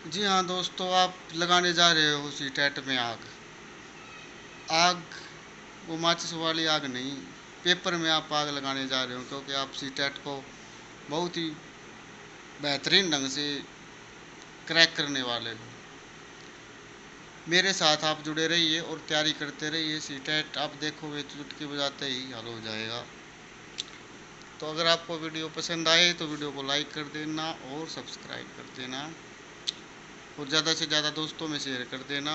जी हाँ दोस्तों, आप लगाने जा रहे हो सीटेट में आग। आग वो माचिस वाली आग नहीं, पेपर में आप आग लगाने जा रहे हो, क्योंकि आप सीटेट को बहुत ही बेहतरीन ढंग से क्रैक करने वाले हो। मेरे साथ आप जुड़े रहिए और तैयारी करते रहिए। सीटेट आप देखोगे तो चुटकी बजाते ही हल हो जाएगा। तो अगर आपको वीडियो पसंद आए तो वीडियो को लाइक कर देना और सब्सक्राइब कर देना और ज़्यादा से ज़्यादा दोस्तों में शेयर कर देना।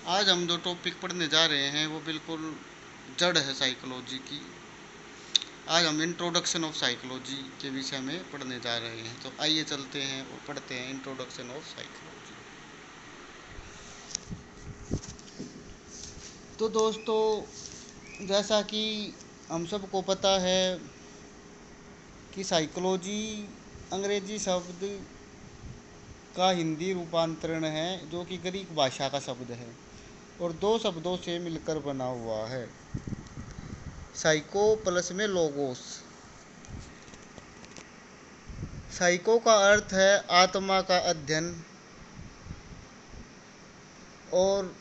आज हम जो टॉपिक पढ़ने जा रहे हैं वो बिल्कुल जड़ है साइकोलॉजी की। आज हम इंट्रोडक्शन ऑफ साइकोलॉजी के विषय में पढ़ने जा रहे हैं। तो आइए चलते हैं और पढ़ते हैं इंट्रोडक्शन ऑफ साइकोलॉजी। तो दोस्तों, जैसा कि हम सबको पता है कि साइकोलॉजी अंग्रेजी शब्द का हिंदी रूपांतरण है, जो कि ग्रीक भाषा का शब्द है और दो शब्दों से मिलकर बना हुआ है, साइको प्लस में लोगोस। साइको का अर्थ है आत्मा का अध्ययन और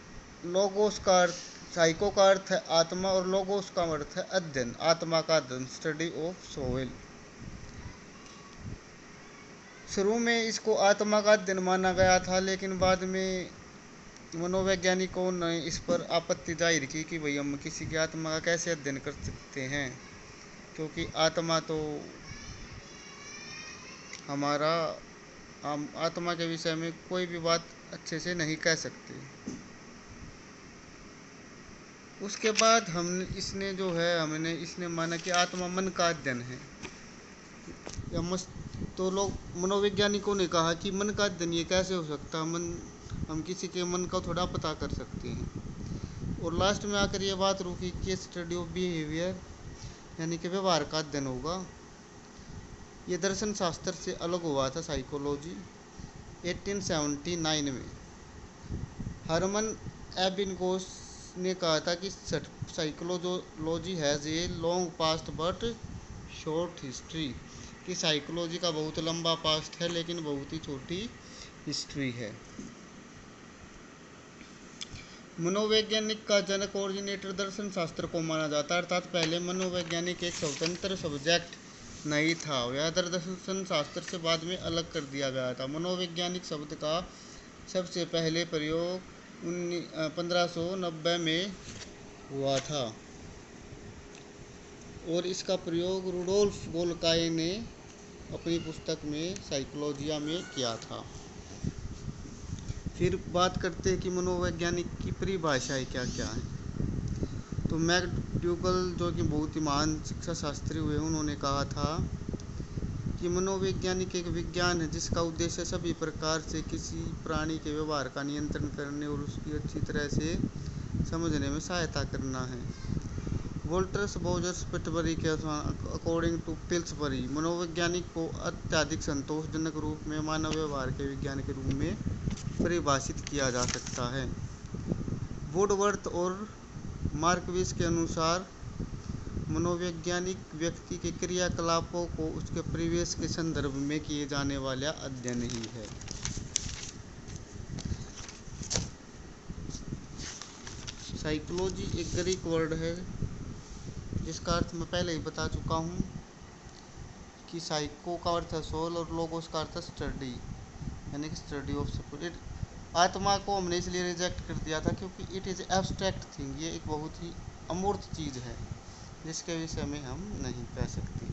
लोगोस का अर्थ, साइको का अर्थ है आत्मा और लोगोस का अर्थ है अध्ययन, आत्मा का अध्ययन, स्टडी ऑफ सोल। शुरू में इसको आत्मा का अध्ययन माना गया था, लेकिन बाद में मनोवैज्ञानिकों ने इस पर आपत्ति जाहिर की कि भाई हम किसी की आत्मा का कैसे अध्ययन कर सकते हैं, क्योंकि आत्मा तो हमारा, हम आत्मा के विषय में कोई भी बात अच्छे से नहीं कह सकते। उसके बाद हम इसने जो है हमने इसने माना कि आत्मा मन का अध्ययन है या मस्त। तो लोग मनोवैज्ञानिकों ने कहा कि मन का अध्ययन ये कैसे हो सकता है, मन, हम किसी के मन का थोड़ा पता कर सकते हैं। और लास्ट में आकर ये बात रुकी कि स्टडी ऑफ बिहेवियर, यानी कि व्यवहार का अध्ययन होगा। ये दर्शन शास्त्र से अलग हुआ था साइकोलॉजी 1879 में। हरमन एबिंगोस ने कहा था कि psychology has a long past but short history, कि साइकोलॉजी का बहुत लंबा पास्ट है लेकिन बहुत ही छोटी हिस्ट्री है। मनोवैज्ञानिक का जनक ओरिजिनेटर दर्शन शास्त्र को माना जाता है, अर्थात पहले मनोवैज्ञानिक एक स्वतंत्र सब्जेक्ट नहीं था, यह दर्शन शास्त्र से बाद में अलग कर दिया गया था। मनोवैज्ञानिक शब्द का सबसे पहले प्रयोग 1590 में हुआ था और इसका प्रयोग रुडोल्फ गोल्काई ने अपनी पुस्तक में साइकोलॉजिया में किया था। फिर बात करते हैं कि मनोवैज्ञानिक की परिभाषाएं क्या क्या हैं। तो मैकडूगल, जो कि बहुत ही महान शिक्षा शास्त्री हुए, उन्होंने कहा था कि मनोवैज्ञानिक एक विज्ञान है जिसका उद्देश्य सभी प्रकार से किसी प्राणी के व्यवहार का नियंत्रण करने और उसकी अच्छी तरह से समझने में सहायता करना है। वोल्टर्स बोजर्स पिटबरी के अकॉर्डिंग टू पिल्सबरी, मनोवैज्ञानिक को अत्यधिक संतोषजनक रूप में मानव व्यवहार के विज्ञान के रूप में परिभाषित किया जा सकता है। वुडवर्थ और मार्कविस के अनुसार मनोवैज्ञानिक व्यक्ति के क्रियाकलापों को उसके परिवेश के संदर्भ में किए जाने वाला अध्ययन ही है। साइकोलॉजी एक ग्रीक वर्ड है जिसका अर्थ मैं पहले ही बता चुका हूँ कि साइको का अर्थ है सोल और लोगोस का अर्थ है स्टडी, यानी कि स्टडी ऑफ स्पिरिट। आत्मा को हमने इसलिए रिजेक्ट कर दिया था क्योंकि इट इज़ एब्स्ट्रैक्ट थिंग, ये एक बहुत ही अमूर्त चीज़ है जिसके विषय में हम नहीं कह सकते।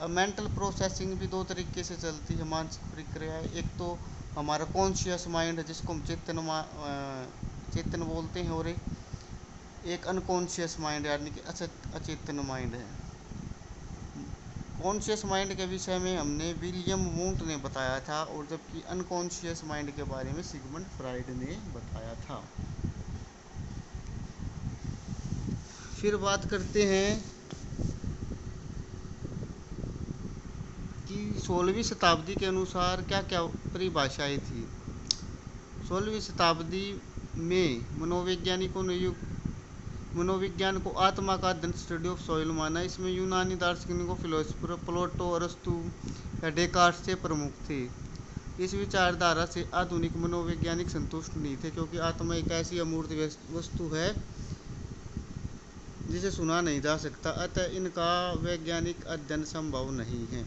अब मेंटल प्रोसेसिंग भी दो तरीके से चलती है, मानसिक प्रक्रिया। एक तो हमारा कॉन्शियस माइंड है जिसको हम चेतन बोलते हैं, और एक अनकॉन्शियस माइंड यानी कि अचेतन माइंड है। कॉन्शियस माइंड के विषय में हमने विलियम वुंट ने बताया था, और जबकि अनकॉन्शियस माइंड के बारे में सिगमंड फ्राइड ने बताया था। फिर बात करते हैं कि 16वीं शताब्दी के अनुसार क्या क्या परिभाषाएं थी। 16वीं शताब्दी में मनोवैज्ञानिकों ने मनोविज्ञान को आत्मा का अध्ययन, स्टडी ऑफ सोल माना। इसमें यूनानी दार्शनिकों, फिलोसफर प्लेटो, अरस्तु या डेकार्ट से प्रमुख थे। इस विचारधारा से आधुनिक मनोवैज्ञानिक संतुष्ट नहीं थे, क्योंकि आत्मा एक ऐसी अमूर्त वस्तु है जिसे सुना नहीं जा सकता, अतः इनका वैज्ञानिक अध्ययन संभव नहीं है।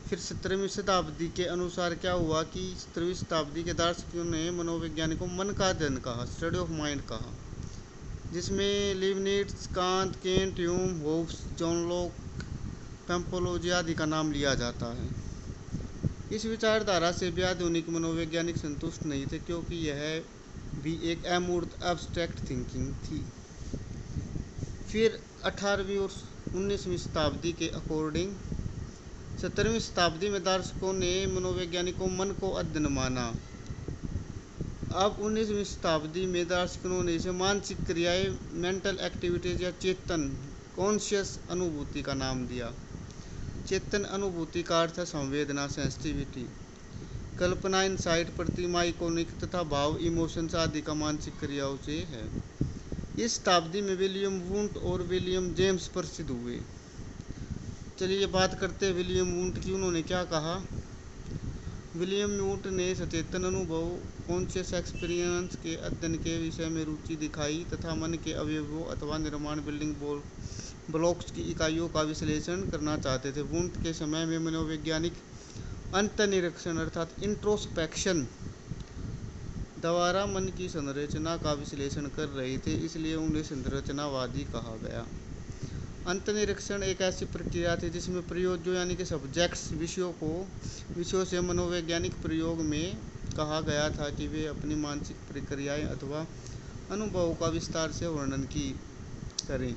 फिर 17वीं शताब्दी के अनुसार क्या हुआ कि 17वीं शताब्दी के दार्शनिकों ने मनोवैज्ञानिक को मन का अध्ययन कहा, स्टडी ऑफ माइंड कहा, जिसमें Leibniz, Kant, Kent, Hume, Hobbes, John Locke, पेम्पोलोजी आदि का नाम लिया जाता है। इस विचारधारा से भी आधुनिक मनोवैज्ञानिक संतुष्ट नहीं थे, क्योंकि यह भी एक अमूर्त एब्स्ट्रैक्ट थिंकिंग थी। फिर 18वीं और 19वीं शताब्दी के अकॉर्डिंग 17वीं शताब्दी में दार्शनिकों ने मनोवैज्ञानिकों मन को अध्ययन माना। अब 19वीं शताब्दी में दार्शनिकों ने इसे मानसिक क्रियाएं, मेंटल एक्टिविटीज या चेतन, कॉन्शियस अनुभूति का नाम दिया। चेतन अनुभूति का अर्थ है संवेदना, सेंसिटिविटी, कल्पना, इनसाइट, प्रतिमा, इकोनिक तथा भाव, इमोशंस आदि का मानसिक क्रियाओं से है। इस शताब्दी में विलियम वुंट और विलियम जेम्स प्रसिद्ध हुए। चलिए बात करते हैं विलियम वुंट की। उन्होंने क्या कहा? विलियम वुंट ने सचेतन अनुभव, कॉन्शियस एक्सपीरियंस के अध्ययन के विषय में रुचि दिखाई तथा मन के अवयवों अथवा निर्माण, बिल्डिंग ब्लॉक्स की इकाइयों का विश्लेषण करना चाहते थे। वुंट के समय में मनोवैज्ञानिक अंतर्निरीक्षण अर्थात इंट्रोस्पेक्शन द्वारा मन की संरचना का विश्लेषण कर रहे थे, इसलिए उन्हें संरचनावादी कहा गया। अंतर्निरीक्षण एक ऐसी प्रक्रिया थी जिसमें प्रयोज्यों यानी कि सब्जेक्ट्स विषयों से मनोवैज्ञानिक प्रयोग में कहा गया था कि वे अपनी मानसिक प्रक्रियाएं अथवा अनुभवों का विस्तार से वर्णन करें।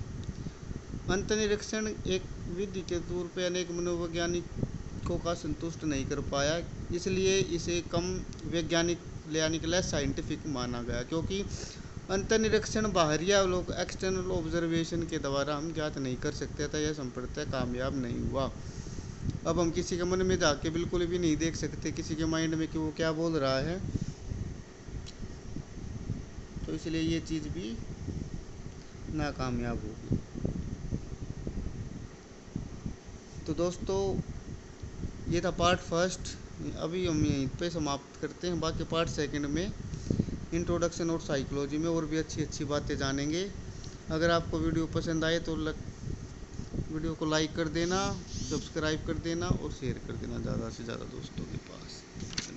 अंतर्निरीक्षण एक विधि के तौर पर अनेक मनोवैज्ञानिकों का संतुष्ट नहीं कर पाया, इसलिए इसे कम वैज्ञानिक यानी कि लेस साइंटिफिक माना गया, क्योंकि अंतर्निरीक्षण बाहरी अवलोकन, एक्सटर्नल ऑब्जर्वेशन के द्वारा हम ज्ञात नहीं कर सकते था। यह संप्रदाय कामयाब नहीं हुआ। अब हम किसी के मन में जाके बिल्कुल भी नहीं देख सकते किसी के माइंड में कि वो क्या बोल रहा है, तो इसलिए ये चीज़ भी नाकामयाब होगी। तो दोस्तों ये था पार्ट फर्स्ट। अभी हम यहीं पे समाप्त करते हैं, बाकी पार्ट सेकंड में इंट्रोडक्शन और साइकोलॉजी में और भी अच्छी बातें जानेंगे। अगर आपको वीडियो पसंद आए तो वीडियो को लाइक कर देना, सब्सक्राइब कर देना और शेयर कर देना ज़्यादा से ज़्यादा दोस्तों के